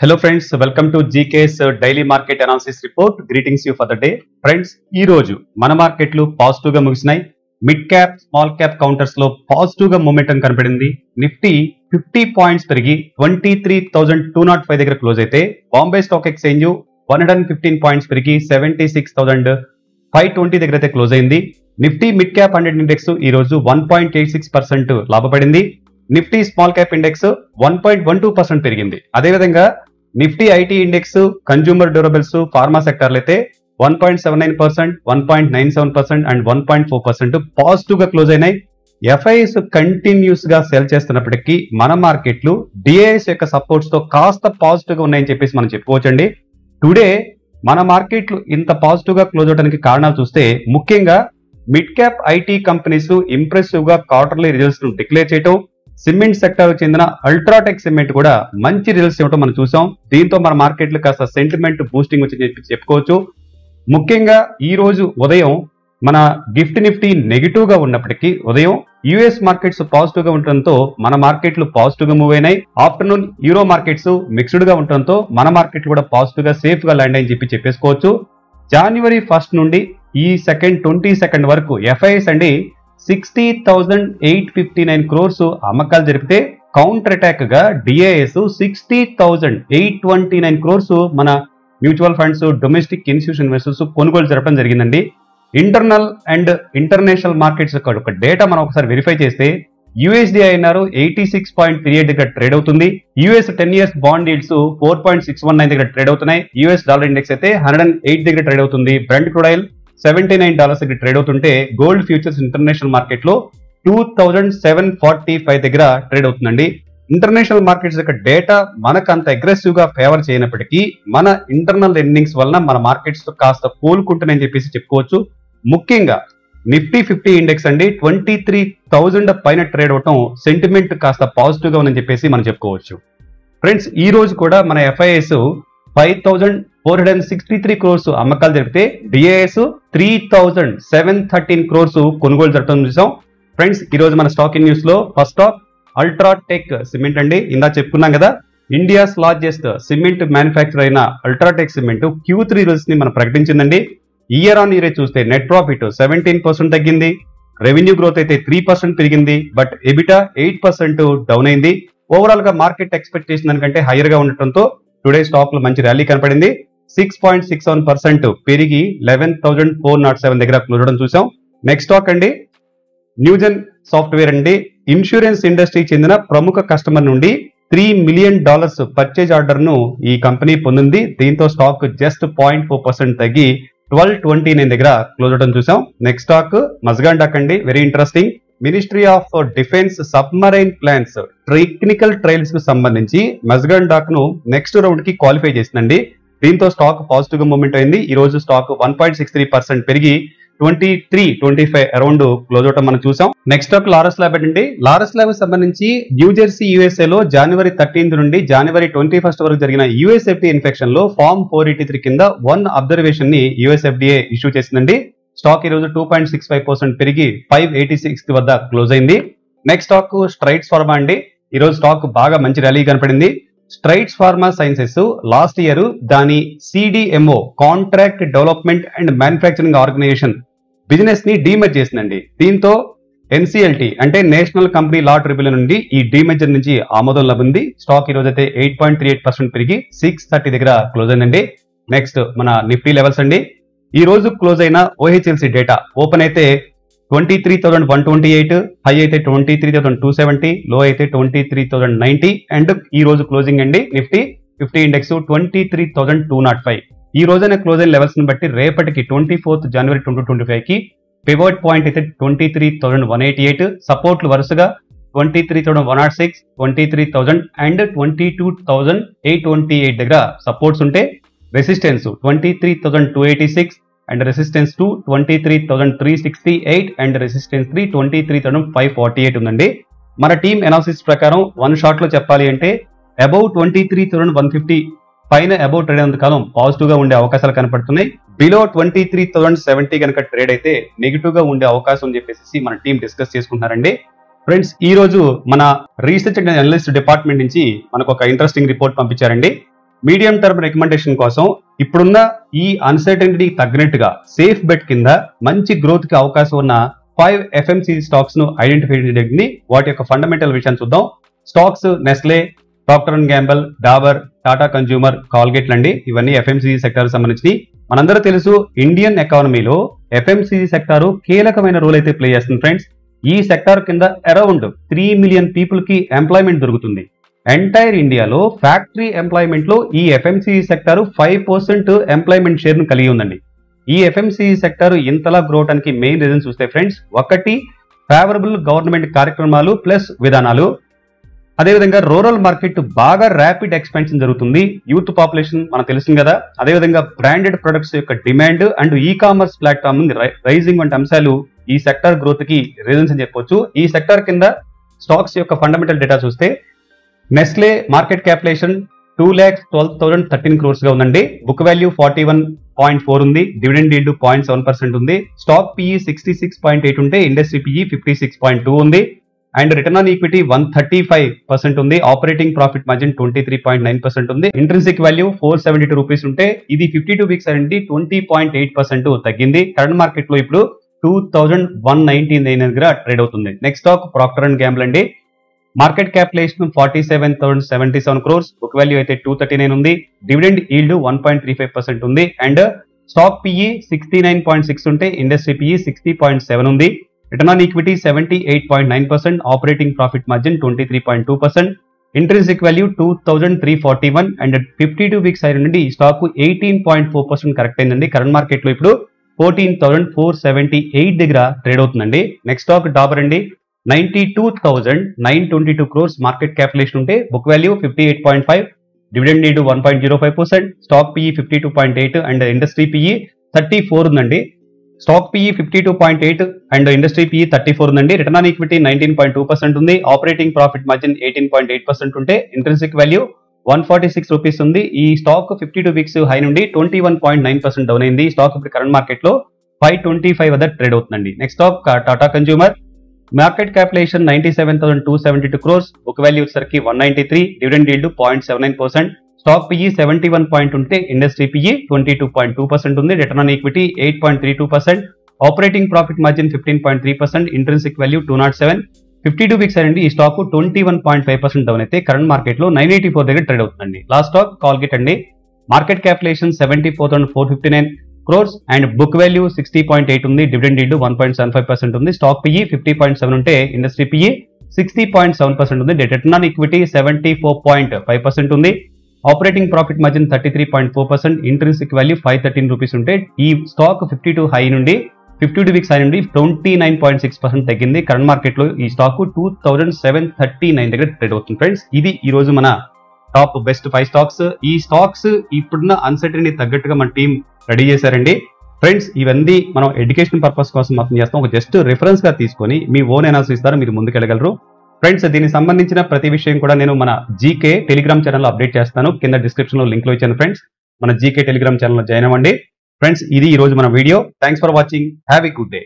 Hello friends, welcome to GK's Daily Market Analysis Report. Greetings you for the day. Friends, ఈ రోజు మన మార్కెట్లు positive గా ముగిసినాయి. Mid cap, small cap counters లో పాజిటివ్ గా మూమెంటం కనపడింది. నిఫ్టీ 50 పాయింట్స్ పెరిగి 23,205 దగ్గర క్లోజ్ అయితే, బాంబే స్టాక్ ఎక్స్చేంజ్ 115 పాయింట్స్ పెరిగి 76,520 దగ్గర అయితే క్లోజ్ అయింది. నిఫ్టీ మిడ్ క్యాప్ 100 ఇండెక్స్ ఈ రోజు 1.86% లాభపడింది. నిఫ్టీ స్మాల్ క్యాప్ ఇండెక్స్ 1.12% పెరిగింది. అదేవిధంగా Nifty IT index, consumer durables, pharma సెక్టార్లు అయితే 1.79%, 1.97% అండ్ 1.4% పాజిటివ్ గా క్లోజ్ అయినాయి. ఎఫ్ఐఎస్ కంటిన్యూస్ గా సెల్ చేస్తున్నప్పటికీ మన మార్కెట్లు డిఐఎస్ యొక్క సపోర్ట్స్ తో కాస్త పాజిటివ్ గా ఉన్నాయని చెప్పేసి మనం చెప్పుకోవచ్చండి. టుడే మన మార్కెట్లు ఇంత పాజిటివ్ గా క్లోజ్ అవడానికి కారణాలు చూస్తే, ముఖ్యంగా mid cap IT companies impressive గా క్వార్టర్లీ రిజల్ట్స్ ను డిక్లేర్ చేయటం, సిమెంట్ సెక్టర్ చెందిన అల్ట్రాటెక్ సిమెంట్ కూడా మంచి రిజల్ట్స్ ఇవ్వడం మనం చూసాం. దీంతో మన మార్కెట్లు కాస్త సెంటిమెంట్ బూస్టింగ్ వచ్చి చెప్పుకోవచ్చు. ముఖ్యంగా ఈ రోజు ఉదయం మన గిఫ్ట్ నిఫ్టీ నెగిటివ్ గా ఉన్నప్పటికీ ఉదయం యుఎస్ మార్కెట్స్ పాజిటివ్ గా ఉండటంతో మన మార్కెట్లు పాజిటివ్ గా మూవ్ అయినాయి. ఆఫ్టర్నూన్ యూరో మార్కెట్స్ మిక్స్డ్ గా ఉండటంతో మన మార్కెట్లు కూడా పాజిటివ్ గా సేఫ్ గా ల్యాండ్ అని చెప్పేసుకోవచ్చు. జనవరి 1 నుండి ఈ 22 వరకు ఎఫ్ఐఎస్ అండి 60,859 క్రోర్స్ అమ్మకాలు జరిపితే, కౌంటర్ అటాక్ గా డిఐఎస్ 60,829 క్రోర్స్ మన mutual funds, domestic institution investors కొనుగోలు జరపడం జరిగిందండి. ఇంటర్నల్ అండ్ ఇంటర్నేషనల్ మార్కెట్స్ ఒక డేటా మనం ఒకసారి వెరిఫై చేస్తే, USD/INR 86.38 దగ్గర ట్రేడ్ అవుతుంది. US 10 years బాండ్ ఈల్డ్స్ 4.619 దగ్గర ట్రేడ్ అవుతున్నాయి. US డాలర్ ఇండెక్స్ అయితే 108 దగ్గర ట్రేడ్ అవుతుంది. బ్రెంట్ క్రూడ్ ఆయిల్ $79 దగ్గర ట్రేడ్ అవుతుంటే, గోల్డ్ ఫ్యూచర్స్ ఇంటర్నేషనల్ మార్కెట్ లో 2,745 దగ్గర ట్రేడ్ అవుతుందండి. ఇంటర్నేషనల్ మార్కెట్స్ యొక్క డేటా మనకు అంత అగ్రెసివ్ గా ఫేవర్ చేయనప్పటికీ మన ఇంటర్నల్ ఎర్నింగ్స్ వలన మన మార్కెట్స్ కాస్త కోలుకుంటున్నాయని చెప్పేసి చెప్పుకోవచ్చు. ముఖ్యంగా నిఫ్టీ 50 ఇండెక్స్ అండి 23,000 పైన ట్రేడ్ అవటం సెంటిమెంట్ కాస్త పాజిటివ్ గా ఉందని చెప్పేసి మనం చెప్పుకోవచ్చు. ఫ్రెండ్స్, ఈ రోజు కూడా మన ఎఫ్ఐఎస్ 5,463 క్రోర్స్ అమ్మకాలు జరిపితే, డిఐఎస్ 3,713 క్రోర్స్ కొనుగోలు జరపడం చూసాం. ఫ్రెండ్స్, ఈ రోజు మన స్టాక్ ఇన్ న్యూస్ లో ఫస్ట్ స్టాక్ అల్ట్రాటెక్ సిమెంట్ అండి. ఇందా చెప్పుకున్నాం కదా, ఇండియాస్ లార్జెస్ట్ సిమెంట్ మ్యానుఫ్యాక్చర్ అయిన అల్ట్రాటెక్ సిమెంట్ Q3 రిజల్ట్స్ ని మనం ప్రకటించిందండి. ఇయర్ ఆన్ ఇయర్ చూస్తే నెట్ ప్రాఫిట్ 17% తగ్గింది, రెవెన్యూ గ్రోత్ అయితే 3% పెరిగింది, బట్ ఎబిటా 8% డౌన్ అయింది. ఓవరాల్ గా మార్కెట్ ఎక్స్పెక్టేషన్ దానికంటే హైయర్ గా ఉండటంతో టుడే స్టాక్ లో మంచి ర్యాలీ కనపడింది. 6.61% పెరిగి 11,407 దగ్గర క్లోజ్ అవడం చూసాం. నెక్స్ట్ స్టాక్ అండి న్యూజెన్ సాఫ్ట్వేర్ అండి. ఇన్సూరెన్స్ ఇండస్ట్రీకి చెందిన ప్రముఖ కస్టమర్ నుండి $3 million పర్చేజ్ ఆర్డర్ ను ఈ కంపెనీ పొందింది. దీంతో స్టాక్ జస్ట్ 0.4% తగ్గి 1229 దగ్గర క్లోజ్ అవడం చూసాం. నెక్స్ట్ స్టాక్ మజ్గాన్ డాక్ అండి. Very interesting. Ministry of defence submarine plans technical trials కు సంబంధించి మజ్గాన్ డాక్ ను నెక్స్ట్ రౌండ్ కి క్వాలిఫై చేసిందండి. దీంతో స్టాక్ పాజిటివ్ గా మూవ్మెంట్ అయింది. ఈ రోజు స్టాక్ 1.63% పెరిగి 23-25 అరౌండ్ క్లోజ్ అవటం మనం చూసాం. నెక్స్ట్ స్టాక్ లారస్ ల్యాబ్ అండి. లారస్ ల్యాబ్ సంబంధించి న్యూజెర్సీ USA లో జనవరి 13 నుండి జనవరి 21 వరకు జరిగిన US FDA ఇన్ఫెక్షన్ లో ఫార్మ్ 483 కింద 1 అబ్జర్వేషన్ ని US FDA ఇష్యూ చేసిందండి. స్టాక్ ఈ రోజు 2.65% పెరిగి 586 వద్ద క్లోజ్ అయింది. నెక్స్ట్ స్టాక్ స్ట్రైట్స్ ఫార్మా అండి. ఈ రోజు స్టాక్ బాగా మంచి ర్యాలీ కనపడింది. Strides Pharma Sciences last year దాని CDMO contract development and manufacturing organisation business ని డీమర్జ్ చేసిందండి. దీంతో NCLT అంటే నేషనల్ కంపెనీ లా ట్రిబ్యునల్ నుండి ఈ డీమర్జర్ నుంచి ఆమోదం లభింది. స్టాక్ ఈ రోజు అయితే 8.38% పెరిగి 630 దగ్గర క్లోజ్ అయిందండి. నెక్స్ట్ మన నిఫ్టీ లెవెల్స్ అండి. ఈ రోజు క్లోజ్ అయిన OHLC డేటా ఓపెన్ అయితే 23,128, హై అయితే 23,270, లో అయితే 23,090 అండ్ ఈ రోజు క్లోజింగ్ అండి నిఫ్టీ 50 ఇండెక్స్ 23,205. ఈ రోజైన క్లోజ్ అయిన లెవెల్స్ ని బట్టి రేపటికి 24th January 2025 కి పివోట్ పాయింట్ అయితే 23,188, సపోర్ట్లు వరుసగా 23,106, 23,000 అండ్ 22,828 దగ్గర సపోర్ట్స్ ఉంటే, resistance 23,286 and resistance 23,368 and resistance 23,548 ఉందండి. మన టీమ్ అనాలిసిస్ ప్రకారం వన్ షాట్ లో చెప్పాలి అంటే అబౌవ్ 23,150 పైన అబౌవ్ ట్రేడ్ అయినంత కాలం పాజిటివ్ గా ఉండే అవకాశాలు కనపడుతున్నాయి. బిలో 23,070 కనుక ట్రేడ్ అయితే నెగిటివ్ గా ఉండే అవకాశం అని చెప్పేసి మన టీం డిస్కస్ చేసుకుంటున్నారండి. ఫ్రెండ్స్, ఈ రోజు మన రీసెర్చ్ అండ్ అనలిస్ట్ డిపార్ట్మెంట్ నుంచి మనకు ఒక ఇంట్రెస్టింగ్ రిపోర్ట్ పంపించారండి. మీడియం టర్మ్ రికమెండేషన్ కోసం ఇప్పుడున్న ఈ అన్సర్టనిటీ తగ్గినట్టుగా సేఫ్ బెట్ కింద మంచి గ్రోత్ కి అవకాశం ఉన్న 5 FMCG స్టాక్స్ ను ఐడెంటిఫై చేయడానికి వాటి యొక్క ఫండమెంటల్ విషయాన్ని చూద్దాం. Stocks Nestle, Procter and Gamble, Dabur, Tata consumer, Colgate అండి. ఇవన్నీ FMCG సెక్టర్ సంబంధించి. మనందరూ తెలుసు ఇండియన్ ఎకానమీలో FMCG సెక్టార్ కీలకమైన రోల్ అయితే ప్లే చేస్తుంది ఫ్రెండ్స్. ఈ సెక్టార్ కింద అరౌండ్ 3 మిలియన్ పీపుల్ కి ఎంప్లాయ్మెంట్ దొరుకుతుంది. ఎంటైర్ ఇండియాలో ఫ్యాక్టరీ ఎంప్లాయ్మెంట్ లో ఈ FMCG సెక్టార్ 5% ఎంప్లాయ్మెంట్ షేర్ ను కలిగి ఉందండి. ఈ FMCG సెక్టార్ ఇంతలా గ్రో అవడానికి మెయిన్ రీజన్ చూస్తే ఫ్రెండ్స్, ఒకటి ఫేవరబుల్ గవర్నమెంట్ కార్యక్రమాలు ప్లస్ విధానాలు. అదేవిధంగా రూరల్ మార్కెట్ బాగా ర్యాపిడ్ ఎక్స్పాన్షన్ జరుగుతుంది. యూత్ పాపులేషన్ మనకు తెలుస్తుంది కదా. అదేవిధంగా బ్రాండెడ్ ప్రొడక్ట్స్ యొక్క demand and e commerce platform rising వంటి అంశాలు ఈ సెక్టార్ గ్రోత్ కి రీజన్స్ అని చెప్పొచ్చు. ఈ సెక్టార్ కింద స్టాక్స్ యొక్క ఫండమెంటల్ డేటా చూస్తే నెస్లే మార్కెట్ క్యాపిటలైజేషన్ 2,12,013 crores గా ఉందండి. బుక్ వాల్యూ 41.4 ఉంది. డివిడెండ్ ఈల్డ్ 0.7% ఉంది. స్టాక్ PE 66.8 ఉంటే ఇండస్ట్రీ PE 56.2 ఉంది. అండ్ రిటర్న్ ఆన్ ఈక్విటీ 135% ఉంది. ఆపరేటింగ్ ప్రాఫిట్ మార్జిన్ 23.9% ఉంది. ఇంట్రిన్సిక్ వాల్యూ 472 రూపీస్ ఉంటే ఇది 52 వీక్స్ అనేది 20.8% తగ్గింది. కరెంట్ మార్కెట్ లో ఇప్పుడు 2,199 దగ్గర ట్రేడ్ అవుతుంది. Next stock Procter and Gamble అండి. Market capitalisation 47,077 crores, book value అయితే 239 ఉంది. డివిడెండ్ ఈల్డ్ 1.35% ఉంది. అండ్ స్టాక్ PE 69.6 ఉంటే ఇండస్ట్రీ PE 60.7 ఉంది. Return on equity 78.9%, operating profit margin 23.2%, intrinsic value 2,341 and 52 weeks అయిన నుండి ఈ స్టాక్ 18.4% కరెక్ట్ అయిందండి. కరెంట్ మార్కెట్ లో ఇప్పుడు 14,478 దగ్గర ట్రేడ్ అవుతుందండి. నెక్స్ట్ స్టాక్ డాబర్ అండి. 92,922 crores మార్కెట్ క్యాపిటలైజేషన్ ఉంటే book value 58.5, dividend yield 1.05%, stock PE 52.8 and industry PE 34 ఉందండి. Stock PE 52.8 and industry PE 34 ఉందండి. రిటర్న్ ఆన్ ఈక్విటీ 19.2% ఉంది. ఆపరేటింగ్ ప్రాఫిట్ మార్జిన్ 18.8% ఉంటే ఇంట్రిన్సిక్ వాల్యూ 146 రూపీస్ ఉంది. ఈ స్టాక్ 52 వీక్స్ హై నుండి 21.9% down అయింది. స్టాక్ ఇప్పుడు కరెంట్ మార్కెట్ లో 525 వద్ద ట్రేడ్ అవుతుందండి. Next stock Tata consumer. Market capitalisation 97,272 crores, book value వచ్చేసరికి 193, dividend yield 0.79%, stock PE 71 point ఉంటే ఇండస్ట్రీ PE 22.2% ఉంది. Return on equity 8.32%, operating profit margin 15.3%, intrinsic value 207. 52 weeks అండి ఈ స్టాక్ 21.5% డౌన్ అయితే కరెంట్ మార్కెట్ లో 984 దగ్గర ట్రేడ్ అవుతుందండి. లాస్ట్ స్టాక్ కాల్గేట్ అండి. Market capitalisation 74,459 crores and book value 60.8 ఉంది. డివిడెండ్ ఈల్డ్ 1.75% ఉంది. స్టాక్ PE 50.7 ఉంటే ఇండస్ట్రీ PE 60.7% ఉంది. రిటర్న్ ఆన్ ఈక్విటీ 74.5% ఉంది. Operating profit margin 33.4%, intrinsic value 513 rupees ఉంటే ఈ స్టాక్ 52 హై నుండి 52 వీక్స్ హై నుండి 29.6% తగ్గింది. కరెంట్ మార్కెట్ లో ఈ స్టాక్ 2,739 దగ్గర ట్రేడ్ అవుతుంది ఫ్రెండ్స్. ఇది ఈ రోజు మన టాప్ బెస్ట్ 5 స్టాక్స్. ఈ స్టాక్స్ ఇప్పుడున్న అన్సర్టనిటీ తగ్గట్టుగా మన టీం రెడీ చేశారండి ఫ్రెండ్స్. ఇవన్నీ మనం ఎడ్యుకేషన్ పర్పస్ కోసం మాత్రం చేస్తాం. ఒక జస్ట్ రిఫరెన్స్ గా తీసుకొని మీ ఓన్ అనాలిసిస్ ద్వారా మీరు ముందుకెళ్ళగలరు ఫ్రెండ్స్. దీనికి సంబంధించిన ప్రతి విషయం కూడా నేను మన జీకే టెలిగ్రామ్ ఛానల్ లో అప్డేట్ చేస్తాను. కింద డిస్క్రిప్షన్ లో లింక్ లో ఇచ్చాను ఫ్రెండ్స్. మన జీకే టెలిగ్రామ్ ఛానల్ లో జాయిన్ అవ్వండి ఫ్రెండ్స్. ఇది ఈ రోజు మన video. Thanks for watching. Have a good day.